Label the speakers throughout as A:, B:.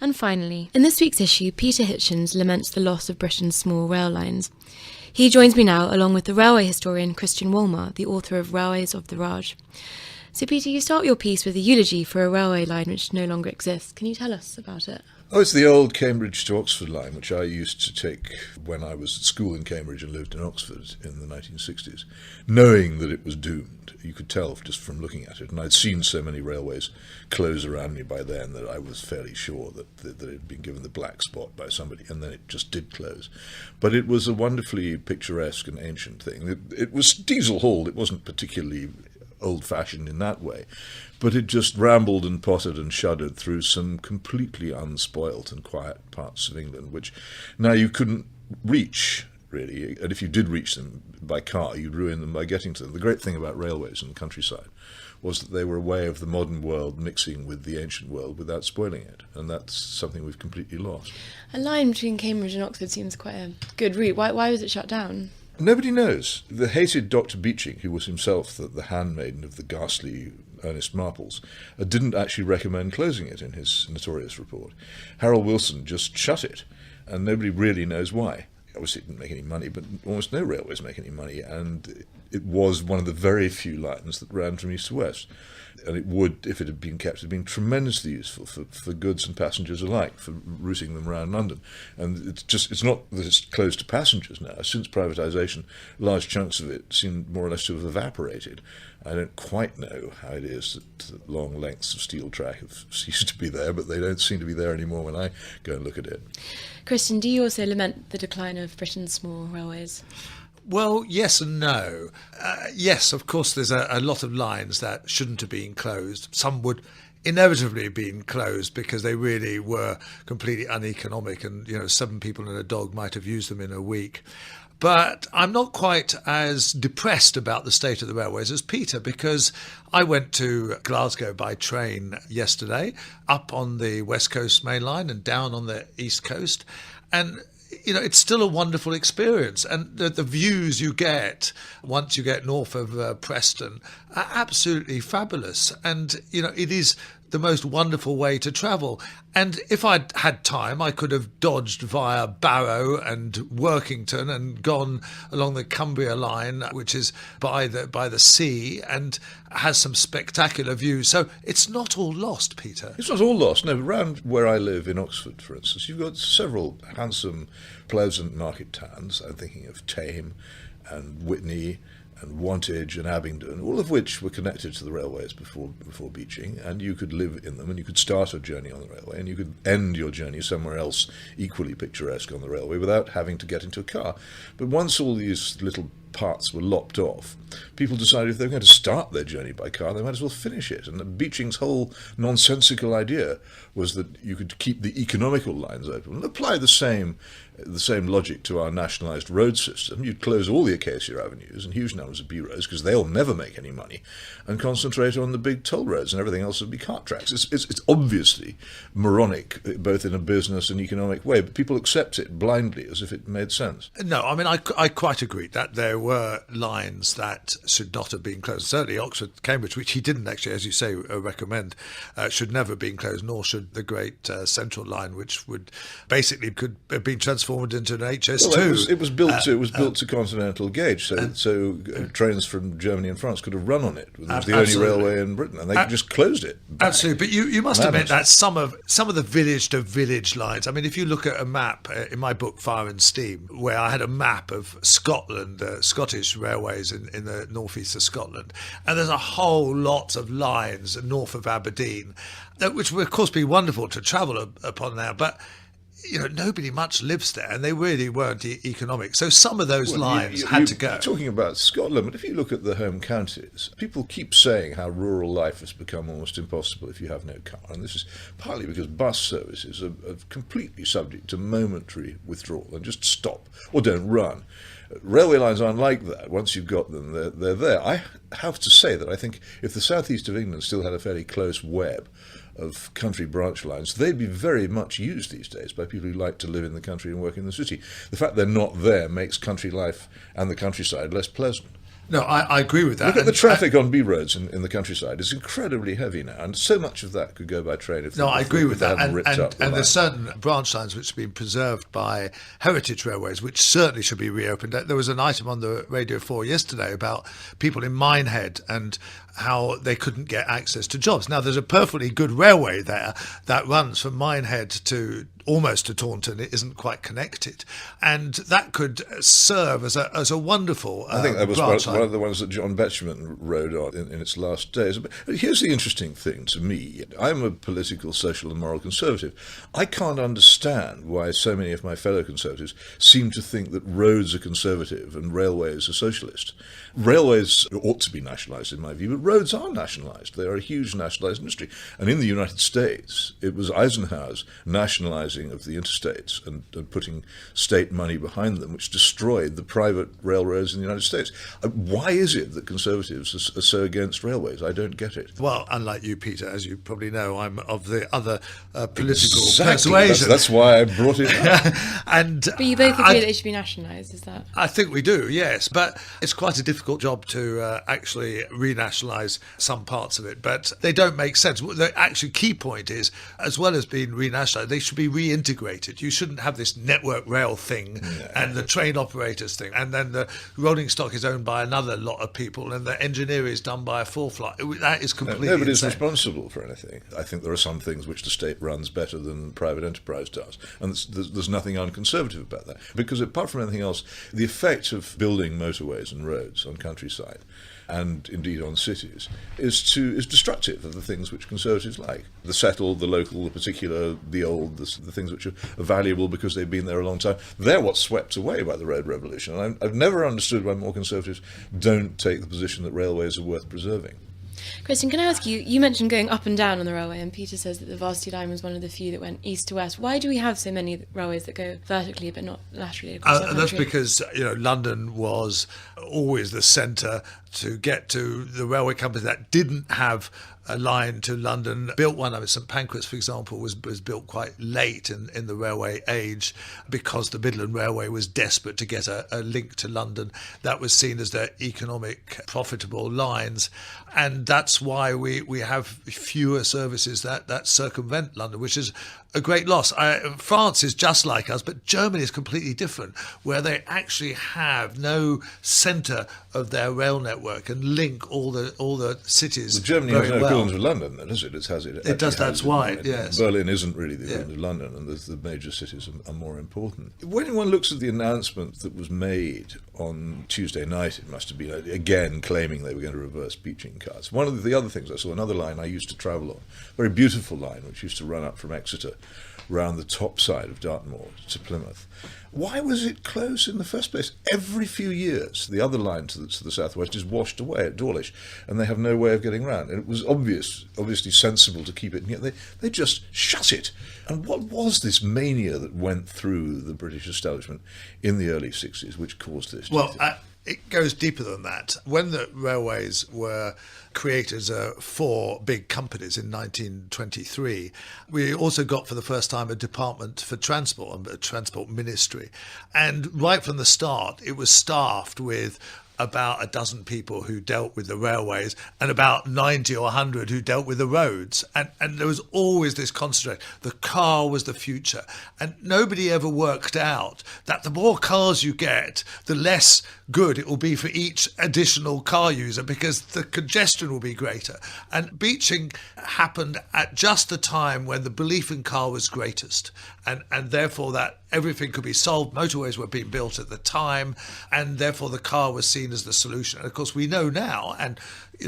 A: And finally, in this week's issue, Peter Hitchens laments the loss of Britain's small rail lines. He joins me now, along with the railway historian Christian Wolmar, the author of Railways of the Raj. So, Peter, you start your piece with a eulogy for a railway line which no longer exists. Can you tell us about it?
B: Oh, it's the old Cambridge to Oxford line, which I used to take when I was at school in Cambridge and lived in Oxford in the 1960s, knowing that it was doomed. You could tell just from looking at it. And I'd seen so many railways close around me by then that I was fairly sure that it had been given the black spot by somebody, and then it just did close. But it was a wonderfully picturesque and ancient thing. It was diesel-hauled. It wasn't particularly old-fashioned in that way, but it just rambled and pottered and shuddered through some completely unspoilt and quiet parts of England, which now you couldn't reach, really, and if you did reach them by car, you'd ruin them by getting to them. The great thing about railways in the countryside was that they were a way of the modern world mixing with the ancient world without spoiling it, and that's something we've completely lost.
A: A line between Cambridge and Oxford seems quite a good route. Why was it shut down?
B: Nobody knows. The hated Dr. Beeching, who was himself the handmaiden of the ghastly Ernest Marples, didn't actually recommend closing it in his notorious report. Harold Wilson just shut it, and nobody really knows why. Obviously it didn't make any money, but almost no railways make any money, and it was one of the very few lines that ran from east to west. And it would, if it had been kept, have been tremendously useful for goods and passengers alike, for routing them around London. And it's not that it's closed to passengers now. Since privatisation, large chunks of it seem more or less to have evaporated. I don't quite know how it is that long lengths of steel track have ceased to be there, but they don't seem to be there anymore when I go and look at it.
A: Christian, do you also lament the decline of Britain's small railways?
C: Well, yes and no. Yes, of course, there's a lot of lines that shouldn't have been closed. Some would inevitably have been closed because they really were completely uneconomic, and 7 people and a dog might have used them in a week. But I'm not quite as depressed about the state of the railways as Peter, because I went to Glasgow by train yesterday, up on the West Coast main line and down on the East Coast, and it's still a wonderful experience, and the views you get once you get north of Preston are absolutely fabulous, and it is the most wonderful way to travel. And if I'd had time, I could have dodged via Barrow and Workington and gone along the Cumbria line, which is by the sea and has some spectacular views. So it's not all lost, Peter.
B: It's not all lost. No, around where I live in Oxford, for instance, you've got several handsome, pleasant market towns. I'm thinking of Tame and Witney and Wantage and Abingdon, all of which were connected to the railways before Beeching, and you could live in them, and you could start a journey on the railway, and you could end your journey somewhere else equally picturesque on the railway without having to get into a car. But once all these little parts were lopped off, people decided if they were going to start their journey by car, they might as well finish it. And Beeching's whole nonsensical idea was that you could keep the economical lines open and apply the same logic to our nationalised road system. You'd close all the Acacia Avenues and huge numbers of B roads, because they'll never make any money, and concentrate on the big toll roads, and everything else would be cart tracks. It's obviously moronic, both in a business and economic way, but people accept it blindly as if it made sense.
C: No, I mean, I quite agree that there were lines that should not have been closed. Certainly Oxford, Cambridge, which he didn't actually, as you say, recommend, should never have been closed, nor should the Great Central Line, which would basically could have been transformed into an HS2.
B: Well, it was built to continental gauge, so trains from Germany and France could have run on it. It was the only railway in Britain, and they just closed it. Bang.
C: Absolutely, but you must admit that some of the village to village lines. I mean, if you look at a map in my book Fire and Steam, where I had a map of Scotland, Scottish railways in the northeast of Scotland, and there's a whole lot of lines north of Aberdeen, which would of course be wonderful to travel upon now, but nobody much lives there, and they really weren't economic. So some of those lines had to go.
B: You're talking about Scotland, but if you look at the home counties, people keep saying how rural life has become almost impossible if you have no car. And this is partly because bus services are completely subject to momentary withdrawal and just stop or don't run. Railway lines aren't like that. Once you've got them, they're there. I have to say that I think if the southeast of England still had a fairly close web of country branch lines, they'd be very much used these days by people who like to live in the country and work in the city. The fact they're not there makes country life and the countryside less pleasant.
C: No, I agree with that.
B: Look at the traffic on B roads in the countryside. It's incredibly heavy now, and so much of that could go by train if
C: I agree with
B: they
C: that.
B: hadn't ripped up the
C: And
B: line.
C: there's certain branch lines which have been preserved by heritage railways, which certainly should be reopened. There was an item on the Radio 4 yesterday about people in Minehead and how they couldn't get access to jobs. Now, there's a perfectly good railway there that runs from Minehead to almost to Taunton. It isn't quite connected, and that could serve as a wonderful
B: I think that was
C: branch
B: one
C: line.
B: of the ones that John Betjeman rode on in its last days. But here's the interesting thing to me. I'm a political, social and moral conservative. I can't understand why so many of my fellow conservatives seem to think that roads are conservative and railways are socialist. Railways ought to be nationalised, in my view, but roads are nationalised. They are a huge nationalised industry. And in the United States, it was Eisenhower's nationalising of the interstates and putting state money behind them, which destroyed the private railroads in the United States. Why is it that conservatives are so against railways? I don't get it.
C: Well, unlike you, Peter, as you probably know, I'm of the other political
B: Exactly.
C: persuasion.
B: That's why I brought it up.
C: And
A: But you both agree that it should be nationalised, is that?
C: I think we do, yes, but it's quite a difficult job to actually renationalise some parts of it, but they don't make sense. The actual key point is, as well as being renationalised, they should be reintegrated. You shouldn't have this network rail thing and the train operators thing, and then the rolling stock is owned by another lot of people, and the engineering is done by a fourth lot. That is completely
B: Nobody's
C: insane.
B: responsible for anything. I think there are some things which the state runs better than private enterprise does, and there's nothing unconservative about that. Because apart from anything else, the effect of building motorways and roads on countryside, and indeed on cities, is destructive of the things which conservatives like. The settled, the local, the particular, the old, the things which are valuable because they've been there a long time. They're what's swept away by the road revolution. And I've never understood why more conservatives don't take the position that railways are worth preserving.
A: Christian, can I ask you, you mentioned going up and down on the railway, and Peter says that the Varsity line was one of the few that went east to west. Why do we have so many railways that go vertically but not laterally across the
C: That's
A: country?
C: because London was always the centre to get to. The railway companies that didn't have a line to London built one. I mean, St Pancras, for example, was built quite late in the railway age because the Midland Railway was desperate to get a link to London. That was seen as their economic profitable lines, and that's why we have fewer services that circumvent London, which is a great loss. France is just like us, but Germany is completely different, where they actually have no centre of their rail network and link all the cities.
B: Well, Germany
C: very
B: has no
C: well.
B: equivalent of London, then, is it?
C: It does, that's why, yes.
B: Berlin isn't really the equivalent of London, and the major cities are more important. When one looks at the announcement that was made on Tuesday night, it must have been, again, claiming they were going to reverse beaching cuts. One of the other things I saw, another line I used to travel on, a very beautiful line, which used to run up from Exeter round the top side of Dartmoor to Plymouth. Why was it closed in the first place? Every few years, the other line to the southwest is washed away at Dawlish, and they have no way of getting round. And it was obviously sensible to keep it, and yet they just shut it. And what was this mania that went through the British establishment in the early 60s which caused this?
C: Well, it goes deeper than that. When the railways were created as four big companies in 1923, we also got for the first time a department for transport, a transport ministry. And right from the start, it was staffed with about a dozen people who dealt with the railways and about 90 or 100 who dealt with the roads. And there was always this concentration. The car was the future. And nobody ever worked out that the more cars you get, the less good it will be for each additional car user because the congestion will be greater. And beaching happened at just the time when the belief in car was greatest. And therefore that everything could be solved. Motorways were being built at the time, and therefore the car was seen as the solution. And of course, we know now, and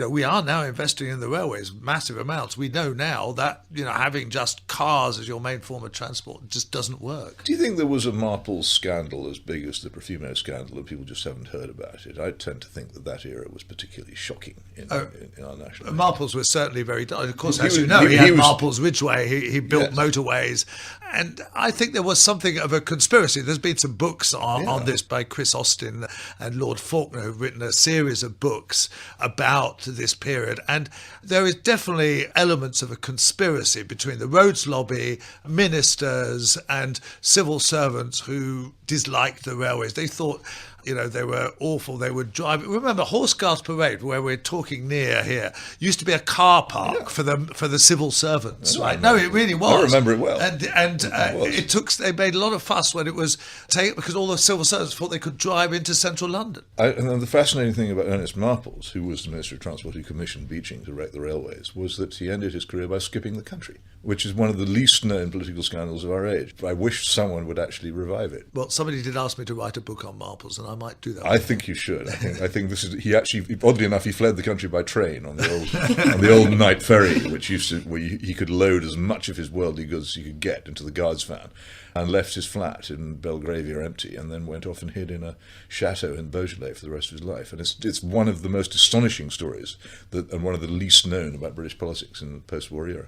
C: we are now investing in the railways massive amounts. We know now that having just cars as your main form of transport just doesn't work.
B: Do you think there was a Marples scandal as big as the Profumo scandal and people just haven't heard about it? I tend to think that era was particularly shocking in our national.
C: Marples was certainly very. Of course,
B: He
C: as you
B: was-
C: know, he had
B: was-
C: Marples Ridgeway. He built
B: Yes.
C: motorways, and I think there was something of a conspiracy. There's been some books on
B: Yeah.
C: this by Chris Austin and Lord Faulkner, who've written a series of books about this period, and there is definitely elements of a conspiracy between the roads lobby, ministers, and civil servants who disliked the railways. They thought You know, they were awful. They would drive. Remember, Horse Guards Parade, where we're talking near here, used to be a car park for the civil servants, right? No, it really was.
B: I remember it well.
C: And it took. They made a lot of fuss when it was taken, because all the civil servants thought they could drive into central London.
B: And then the fascinating thing about Ernest Marples, who was the Minister of Transport who commissioned Beeching to wreck the railways, was that he ended his career by skipping the country, which is one of the least known political scandals of our age. I wish someone would actually revive it.
C: Well, somebody did ask me to write a book on Marples, and I might do that.
B: I think you should. I think this is. He actually, oddly enough, he fled the country by train on the old night ferry, which used to, where he could load as much of his worldly goods as he could get into the guard's van, and left his flat in Belgravia empty, and then went off and hid in a chateau in Beaujolais for the rest of his life. And it's one of the most astonishing stories and one of the least known about British politics in the post-war era.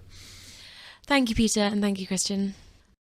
A: Thank you, Peter, and thank you, Christian.